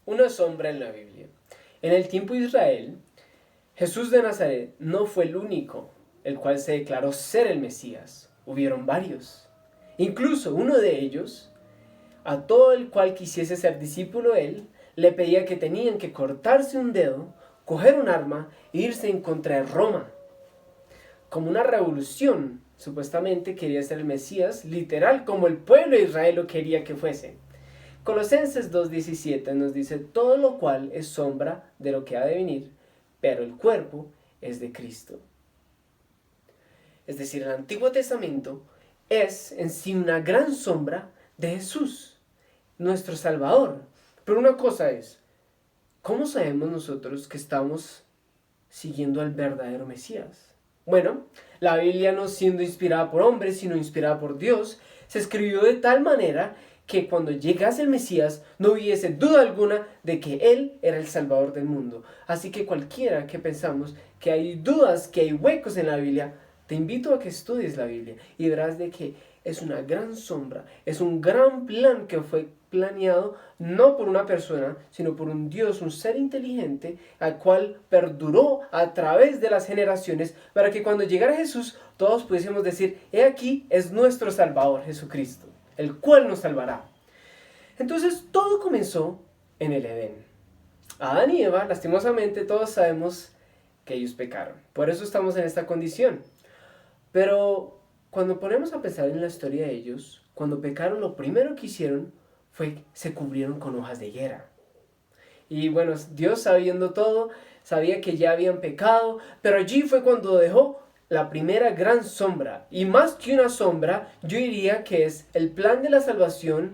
Una sombra en la Biblia. En el tiempo de Israel, Jesús de Nazaret no fue el único, el cual se declaró ser el Mesías. Hubieron varios. Incluso uno de ellos, a todo el cual quisiese ser discípulo de él, le pedía que tenían que cortarse un dedo, coger un arma e irse en contra de Roma. Como una revolución, supuestamente quería ser el Mesías, literal, como el pueblo de Israel lo quería que fuese. Colosenses 2:17 nos dice: todo lo cual es sombra de lo que ha de venir, pero el cuerpo es de Cristo. Es decir, el Antiguo Testamento es en sí una gran sombra de Jesús, nuestro Salvador. Pero una cosa es, ¿cómo sabemos nosotros que estamos siguiendo al verdadero Mesías? Bueno, la Biblia no siendo inspirada por hombres, sino inspirada por Dios, se escribió de tal manera que cuando llegase el Mesías no hubiese duda alguna de que Él era el Salvador del mundo. Así que cualquiera que pensamos que hay dudas, que hay huecos en la Biblia, te invito a que estudies la Biblia y verás de que es una gran sombra, es un gran plan que fue planeado no por una persona, sino por un Dios, un ser inteligente, al cual perduró a través de las generaciones, para que cuando llegara Jesús, todos pudiésemos decir: he aquí es nuestro Salvador Jesucristo, el cual nos salvará. Entonces todo comenzó en el Edén. Adán y Eva, lastimosamente, todos sabemos que ellos pecaron. Por eso estamos en esta condición. Pero cuando ponemos a pensar en la historia de ellos, cuando pecaron, lo primero que hicieron fue se cubrieron con hojas de higuera. Y bueno, Dios, sabiendo todo, sabía que ya habían pecado, pero allí fue cuando dejó la primera gran sombra. Y más que una sombra, yo diría que es el plan de la salvación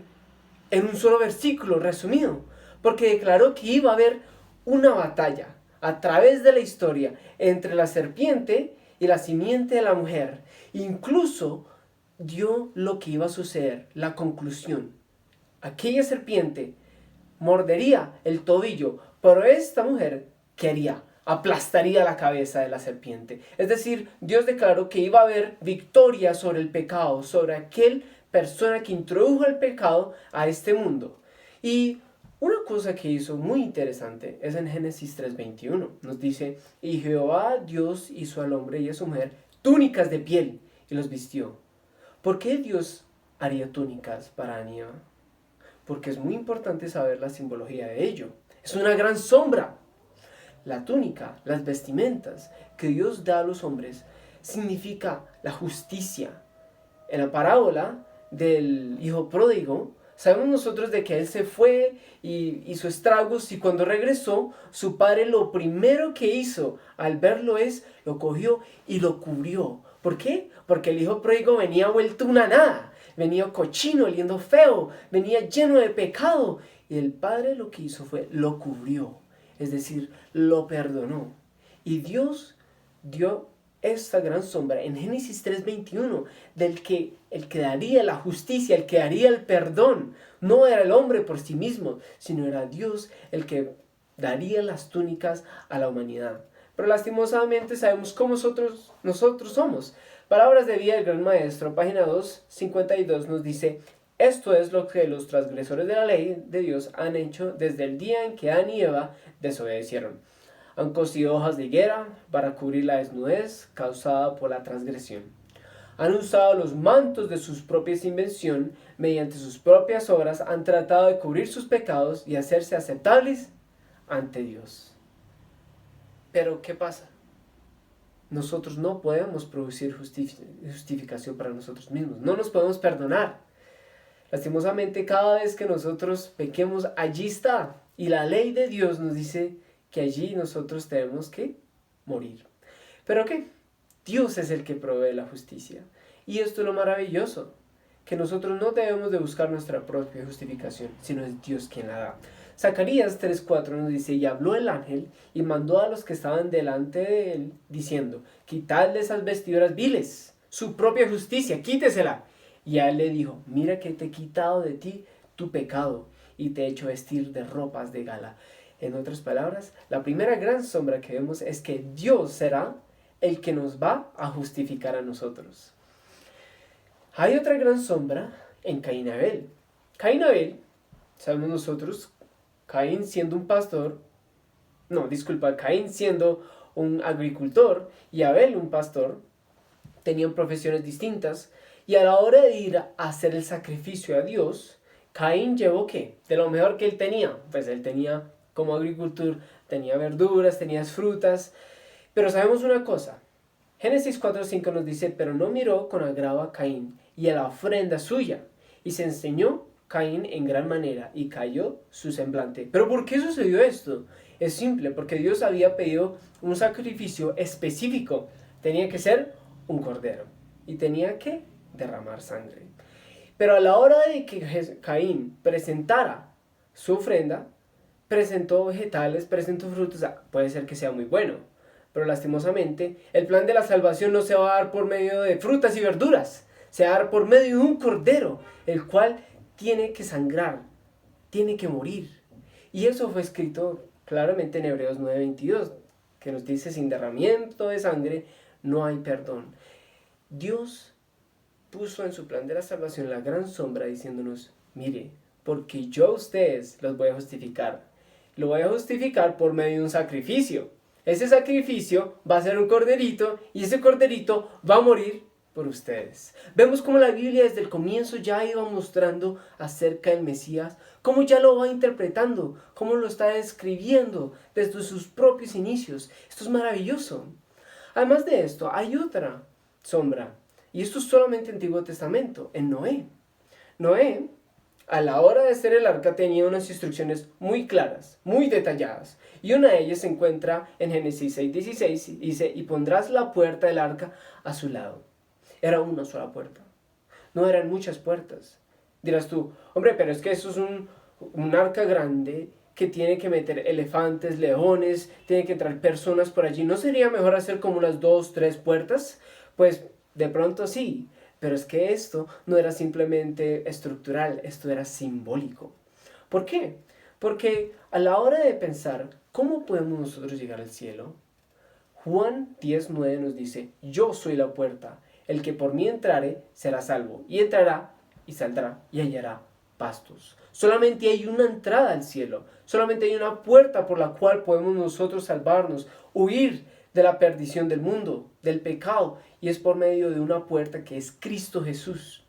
en un solo versículo resumido, porque declaró que iba a haber una batalla a través de la historia entre la serpiente y la simiente de la mujer. Incluso dio lo que iba a suceder, la conclusión. Aquella serpiente mordería el tobillo, pero esta mujer, ¿qué haría? Aplastaría la cabeza de la serpiente. Es decir, Dios declaró que iba a haber victoria sobre el pecado, sobre aquel persona que introdujo el pecado a este mundo. Y una cosa que hizo muy interesante es en Génesis 3:21. Nos dice: y Jehová Dios hizo al hombre y a su mujer túnicas de piel y los vistió. ¿Por qué Dios haría túnicas para Adán y Eva? Porque es muy importante saber la simbología de ello. Es una gran sombra. La túnica, las vestimentas que Dios da a los hombres, significa la justicia. En la parábola del hijo pródigo, sabemos nosotros de que él se fue y hizo estragos, y cuando regresó, su padre lo primero que hizo al verlo es, lo cogió y lo cubrió. ¿Por qué? Porque el hijo pródigo venía vuelto una nada, venía cochino, oliendo feo, venía lleno de pecado, y el padre lo que hizo fue, lo cubrió, es decir, lo perdonó. Y Dios dio esta gran sombra en Génesis 3:21 del que el que daría la justicia, el que daría el perdón. No era el hombre por sí mismo, sino era Dios el que daría las túnicas a la humanidad. Pero lastimosamente sabemos cómo nosotros somos. Palabras de vida del Gran Maestro, página 252, nos dice: esto es lo que los transgresores de la ley de Dios han hecho desde el día en que Adán y Eva desobedecieron. Han cosido hojas de higuera para cubrir la desnudez causada por la transgresión. Han usado los mantos de sus propias invención, mediante sus propias obras han tratado de cubrir sus pecados y hacerse aceptables ante Dios. Pero ¿qué pasa? Nosotros no podemos producir justificación para nosotros mismos, no nos podemos perdonar. Lastimosamente, cada vez que nosotros pequemos, allí está. Y la ley de Dios nos dice que allí nosotros tenemos que morir. ¿Pero qué? Dios es el que provee la justicia. Y esto es lo maravilloso, que nosotros no debemos de buscar nuestra propia justificación, sino es Dios quien la da. Zacarías 3:4 nos dice: y habló el ángel y mandó a los que estaban delante de él, diciendo: quitadle esas vestiduras viles, su propia justicia, quítesela. Y a él le dijo: mira que te he quitado de ti tu pecado y te he hecho vestir de ropas de gala. En otras palabras, la primera gran sombra que vemos es que Dios será el que nos va a justificar a nosotros. Hay otra gran sombra en Caín y Abel. Caín y Abel, sabemos nosotros, Caín siendo un pastor, Caín siendo un agricultor y Abel un pastor, tenían profesiones distintas, y a la hora de ir a hacer el sacrificio a Dios, Caín llevó ¿qué? De lo mejor que él tenía. Pues él tenía como agricultor, tenía verduras, tenía frutas, pero sabemos una cosa. Génesis 4:5 nos dice, pero no miró con agrado a Caín y a la ofrenda suya, y se enseñó Caín en gran manera, y cayó su semblante. ¿Pero por qué sucedió esto? Es simple, porque Dios había pedido un sacrificio específico. Tenía que ser un cordero, y tenía que derramar sangre. Pero a la hora de que Caín presentara su ofrenda, presentó vegetales, presentó frutos, puede ser que sea muy bueno, pero lastimosamente el plan de la salvación no se va a dar por medio de frutas y verduras, se va a dar por medio de un cordero, el cual tiene que sangrar, tiene que morir. Y eso fue escrito claramente en Hebreos 9:22, que nos dice, sin derramamiento de sangre no hay perdón. Dios puso en su plan de la salvación la gran sombra diciéndonos, mire, porque yo a ustedes los voy a justificar. Lo voy a justificar por medio de un sacrificio. Ese sacrificio va a ser un corderito y ese corderito va a morir por ustedes. Vemos cómo la Biblia desde el comienzo ya iba mostrando acerca del Mesías, cómo ya lo va interpretando, cómo lo está describiendo desde sus propios inicios. Esto es maravilloso. Además de esto, hay otra sombra. Y esto es solamente Antiguo Testamento, en Noé. Noé, a la hora de hacer el arca, tenía unas instrucciones muy claras, muy detalladas. Y una de ellas se encuentra en Génesis 6:16, dice, y pondrás la puerta del arca a su lado. Era una sola puerta, no eran muchas puertas. Dirás tú, hombre, pero es que eso es un arca grande que tiene que meter elefantes, leones, tiene que entrar personas por allí. ¿No sería mejor hacer como unas 2, 3 puertas? Pues de pronto sí, pero es que esto no era simplemente estructural, esto era simbólico. ¿Por qué? Porque a la hora de pensar cómo podemos nosotros llegar al cielo, Juan 10:9 nos dice, yo soy la puerta, el que por mí entrare será salvo, y entrará y saldrá y hallará pastos. Solamente hay una entrada al cielo, solamente hay una puerta por la cual podemos nosotros salvarnos, huir de la perdición del mundo, del pecado, y es por medio de una puerta que es Cristo Jesús.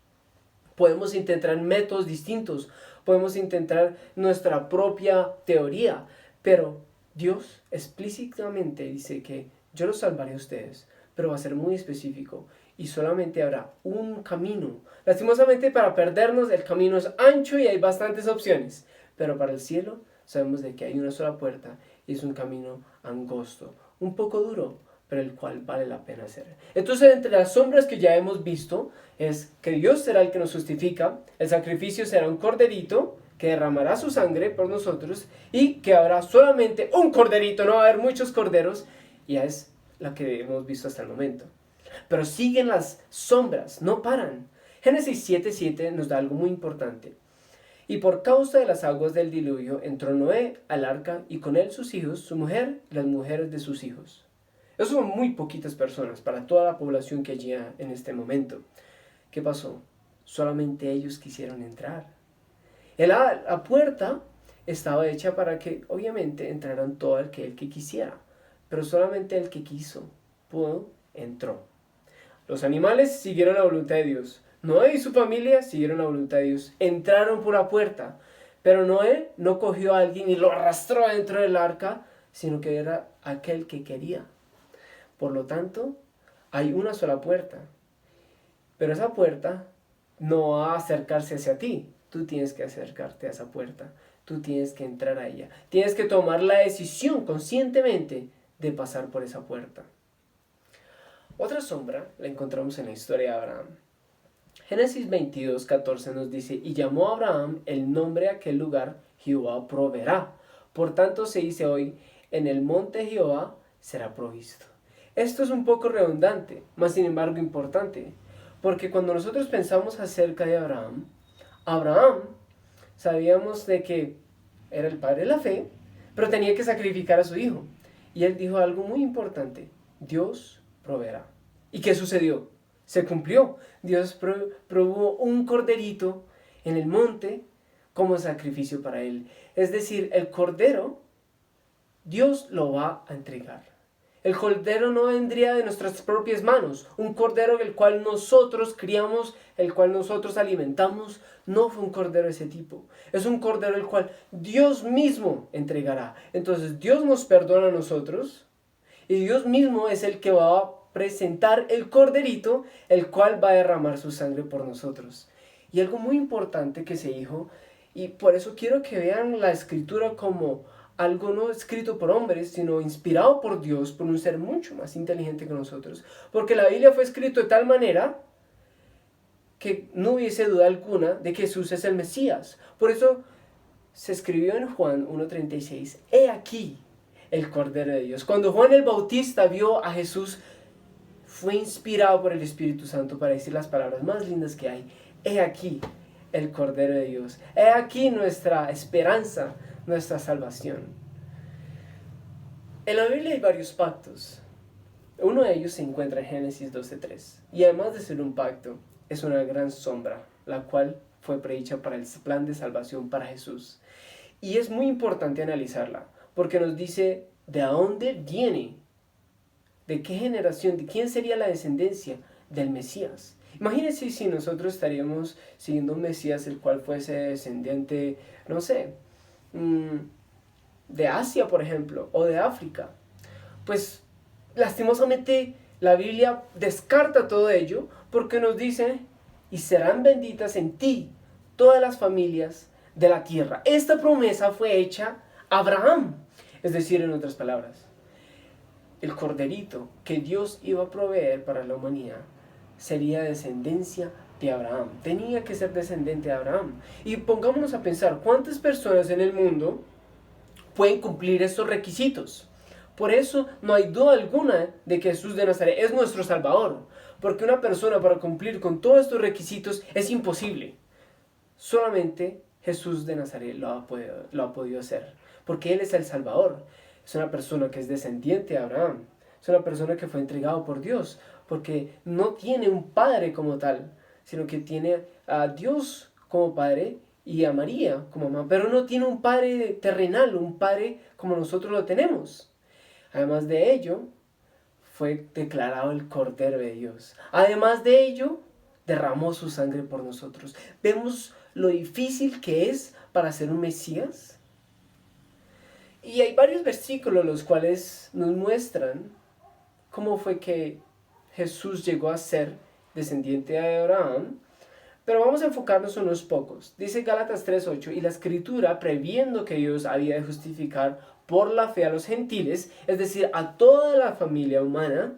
Podemos intentar métodos distintos, podemos intentar nuestra propia teoría, pero Dios explícitamente dice que yo los salvaré a ustedes, pero va a ser muy específico y solamente habrá un camino. Lastimosamente para perdernos el camino es ancho y hay bastantes opciones, pero para el cielo sabemos de que hay una sola puerta y es un camino angosto, un poco duro, pero el cual vale la pena hacer. Entonces, entre las sombras que ya hemos visto es que Dios será el que nos justifica, el sacrificio será un corderito que derramará su sangre por nosotros y que habrá solamente un corderito, no va a haber muchos corderos, y es la que hemos visto hasta el momento. Pero siguen las sombras, no paran. Génesis 7:7 nos da algo muy importante. Y por causa de las aguas del diluvio entró Noé al arca y con él sus hijos, su mujer y las mujeres de sus hijos. Eso son muy poquitas personas para toda la población que allí en este momento. ¿Qué pasó? Solamente ellos quisieron entrar. La puerta estaba hecha para que obviamente entraran todo el que quisiera, pero solamente el que quiso, entró. Los animales siguieron la voluntad de Dios. Noé y su familia siguieron la voluntad de Dios. Entraron por la puerta, pero Noé no cogió a alguien y lo arrastró dentro del arca, sino que era aquel que quería. Por lo tanto, hay una sola puerta, pero esa puerta no va a acercarse hacia ti. Tú tienes que acercarte a esa puerta, tú tienes que entrar a ella, tienes que tomar la decisión conscientemente de pasar por esa puerta. Otra sombra la encontramos en la historia de Abraham. Génesis 22:14 nos dice, y llamó a Abraham el nombre de aquel lugar, Jehová proveerá. Por tanto se dice hoy, en el monte Jehová será provisto. Esto es un poco redundante, mas sin embargo importante, porque cuando nosotros pensamos acerca de Abraham, sabíamos de que era el padre de la fe, pero tenía que sacrificar a su hijo. Y él dijo algo muy importante, Dios proveerá. ¿Y qué sucedió? Se cumplió. Dios probó un corderito en el monte, como sacrificio para Él. Es decir, el Cordero, Dios lo va a entregar. El Cordero no vendría de nuestras propias manos. Un Cordero el cual nosotros criamos, el cual nosotros alimentamos, no fue un Cordero de ese tipo. Es un Cordero el cual Dios mismo entregará. Entonces Dios nos perdona a nosotros y Dios mismo es el que va a presentar el Corderito, el cual va a derramar su sangre por nosotros. Y algo muy importante que se dijo, y por eso quiero que vean la Escritura como algo no escrito por hombres, sino inspirado por Dios, por un ser mucho más inteligente que nosotros. Porque la Biblia fue escrita de tal manera que no hubiese duda alguna de que Jesús es el Mesías. Por eso se escribió en Juan 1:36, he aquí el Cordero de Dios. Cuando Juan el Bautista vio a Jesús, fue inspirado por el Espíritu Santo para decir las palabras más lindas que hay. He aquí el Cordero de Dios. He aquí nuestra esperanza, nuestra salvación. En la Biblia hay varios pactos. Uno de ellos se encuentra en Génesis 12:3. Y además de ser un pacto, es una gran sombra, la cual fue predicha para el plan de salvación para Jesús. Y es muy importante analizarla, porque nos dice de dónde viene, de qué generación, de quién sería la descendencia del Mesías. Imagínense si nosotros estaríamos siguiendo un Mesías el cual fuese descendiente, no sé, de Asia, por ejemplo, o de África. Pues lastimosamente la Biblia descarta todo ello porque nos dice, y serán benditas en ti todas las familias de la tierra. Esta promesa fue hecha a Abraham, es decir, en otras palabras, el corderito que Dios iba a proveer para la humanidad sería descendencia de Abraham. Tenía que ser descendente de Abraham. Y pongámonos a pensar, ¿cuántas personas en el mundo pueden cumplir estos requisitos? Por eso no hay duda alguna de que Jesús de Nazaret es nuestro Salvador. Porque una persona para cumplir con todos estos requisitos es imposible. Solamente Jesús de Nazaret lo ha podido hacer. Porque Él es el Salvador. Es una persona que es descendiente de Abraham. Es una persona que fue entregado por Dios. Porque no tiene un padre como tal, sino que tiene a Dios como padre y a María como mamá. Pero no tiene un padre terrenal, un padre como nosotros lo tenemos. Además de ello, fue declarado el Cordero de Dios. Además de ello, derramó su sangre por nosotros. ¿Vemos lo difícil que es para ser un Mesías? Y hay varios versículos los cuales nos muestran cómo fue que Jesús llegó a ser descendiente de Abraham, pero vamos a enfocarnos en unos pocos. Dice Gálatas 3:8, y la Escritura, previendo que Dios había de justificar por la fe a los gentiles, es decir, a toda la familia humana,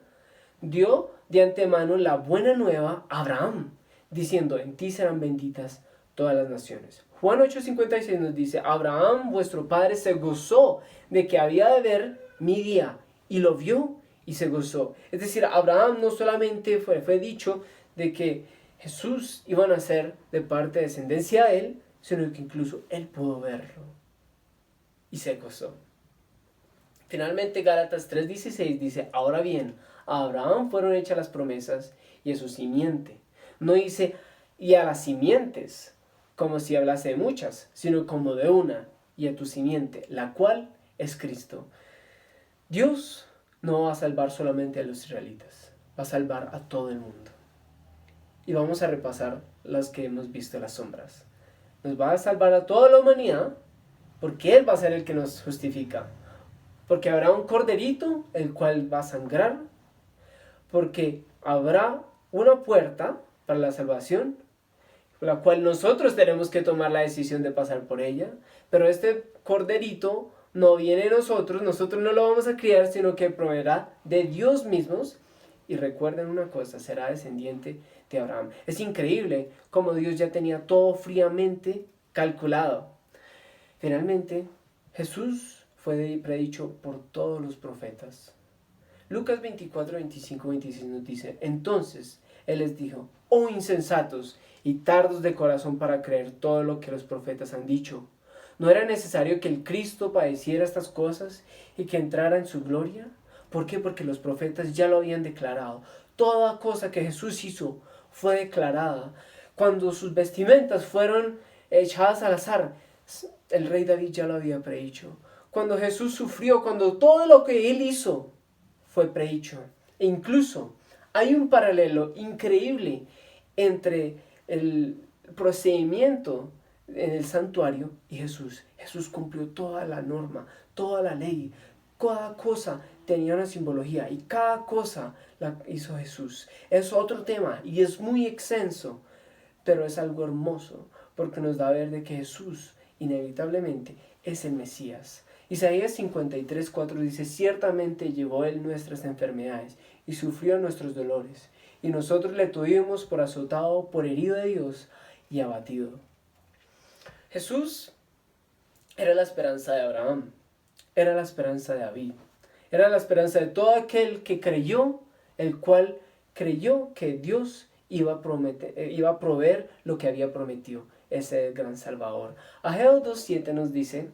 dio de antemano la buena nueva a Abraham, diciendo, en ti serán benditas todas las naciones. Juan 8:56 nos dice, Abraham, vuestro padre, se gozó de que había de ver mi día, y lo vio y se gozó. Es decir, Abraham no solamente fue dicho de que Jesús iba a nacer de parte de descendencia de él, sino que incluso él pudo verlo y se gozó. Finalmente Gálatas 3:16 dice, ahora bien, a Abraham fueron hechas las promesas y a su simiente. No dice, y a las simientes, como si hablase de muchas, sino como de una, y a tu simiente, la cual es Cristo. Dios no va a salvar solamente a los israelitas, va a salvar a todo el mundo. Y vamos a repasar las que hemos visto, las sombras. Nos va a salvar a toda la humanidad, porque Él va a ser el que nos justifica. Porque habrá un corderito, el cual va a sangrar. Porque habrá una puerta para la salvación, por la cual nosotros tenemos que tomar la decisión de pasar por ella. Pero este corderito no viene de nosotros no lo vamos a criar, sino que proveerá de Dios mismos. Y recuerden una cosa, será descendiente de Abraham. Es increíble cómo Dios ya tenía todo fríamente calculado. Finalmente, Jesús fue predicho por todos los profetas. Lucas 24, 25, 26 nos dice, entonces Él les dijo, oh insensatos y tardos de corazón para creer todo lo que los profetas han dicho. ¿No era necesario que el Cristo padeciera estas cosas y que entrara en su gloria? ¿Por qué? Porque los profetas ya lo habían declarado. Toda cosa que Jesús hizo fue declarada. Cuando sus vestimentas fueron echadas al azar, el rey David ya lo había predicho. Cuando Jesús sufrió, cuando todo lo que él hizo fue predicho. E incluso hay un paralelo increíble entre el procedimiento en el santuario y Jesús. Jesús cumplió toda la norma, toda la ley. Cada cosa tenía una simbología y cada cosa la hizo Jesús. Es otro tema y es muy extenso, pero es algo hermoso porque nos da a ver de que Jesús inevitablemente es el Mesías. Isaías 53:4 dice: ciertamente llevó él nuestras enfermedades y sufrió nuestros dolores, y nosotros le tuvimos por azotado, por herido de Dios y abatido. Jesús era la esperanza de Abraham, era la esperanza de David, era la esperanza de todo aquel que creyó, el cual creyó que Dios iba a proveer lo que había prometido, ese gran Salvador. Ageo 2:7 nos dice: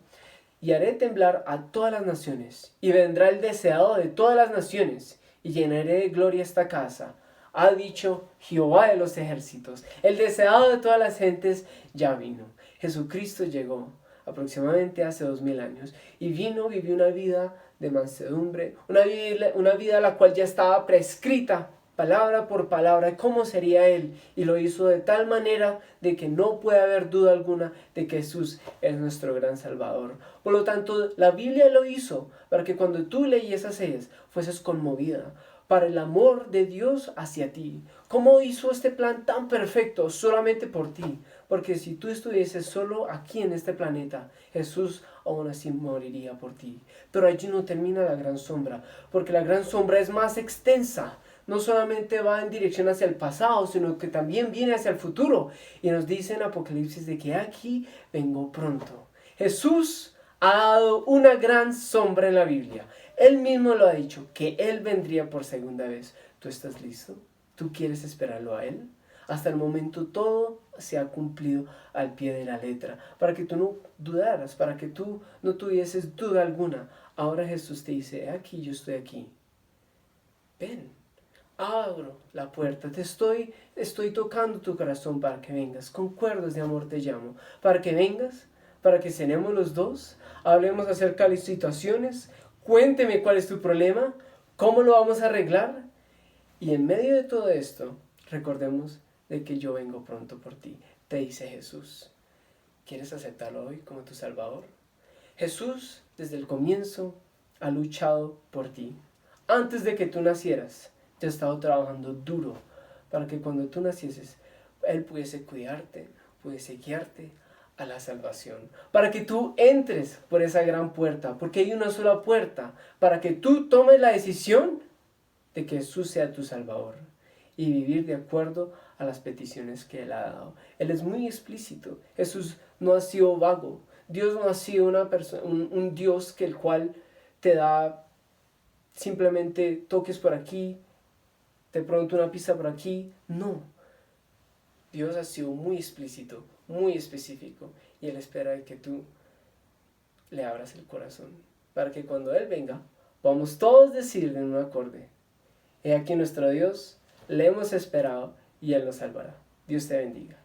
y haré temblar a todas las naciones, y vendrá el deseado de todas las naciones, y llenaré de gloria esta casa. Ha dicho Jehová de los ejércitos. El deseado de todas las gentes ya vino. Jesucristo llegó aproximadamente hace 2000 años y vivió una vida de mansedumbre, una vida la cual ya estaba prescrita palabra por palabra cómo sería él, y lo hizo de tal manera de que no puede haber duda alguna de que Jesús es nuestro gran Salvador. Por lo tanto, la Biblia lo hizo para que cuando tú leyeses ellas fueses conmovida para el amor de Dios hacia ti. ¿Cómo hizo este plan tan perfecto solamente por ti? Porque si tú estuvieses solo aquí en este planeta, Jesús aún así moriría por ti. Pero allí no termina la gran sombra, porque la gran sombra es más extensa. No solamente va en dirección hacia el pasado, sino que también viene hacia el futuro. Y nos dice en Apocalipsis de que aquí vengo pronto. Jesús ha dado una gran sombra en la Biblia. Él mismo lo ha dicho, que Él vendría por segunda vez. ¿Tú estás listo? ¿Tú quieres esperarlo a Él? Hasta el momento todo se ha cumplido al pie de la letra, para que tú no dudaras, para que tú no tuvieses duda alguna. Ahora Jesús te dice: aquí, yo estoy aquí. Ven, abro la puerta, estoy tocando tu corazón para que vengas. Con cuerdas de amor te llamo, para que vengas, para que cenemos los dos, hablemos acerca de las situaciones. Cuénteme cuál es tu problema, cómo lo vamos a arreglar. Y en medio de todo esto, recordemos de que yo vengo pronto por ti, te dice Jesús. ¿Quieres aceptarlo hoy como tu Salvador? Jesús, desde el comienzo, ha luchado por ti. Antes de que tú nacieras, ya ha estado trabajando duro para que cuando tú nacieses, Él pudiese cuidarte, pudiese guiarte a la salvación, para que tú entres por esa gran puerta, porque hay una sola puerta, para que tú tomes la decisión de que Jesús sea tu Salvador y vivir de acuerdo a las peticiones que Él ha dado. Él es muy explícito. Jesús no ha sido vago. Dios no ha sido un Dios que el cual te da simplemente toques por aquí, de pronto una pista por aquí. No. Dios ha sido muy explícito, muy específico, y Él espera que tú le abras el corazón, para que cuando Él venga, vamos todos a decirle en un acorde: he aquí nuestro Dios, le hemos esperado y Él nos salvará. Dios te bendiga.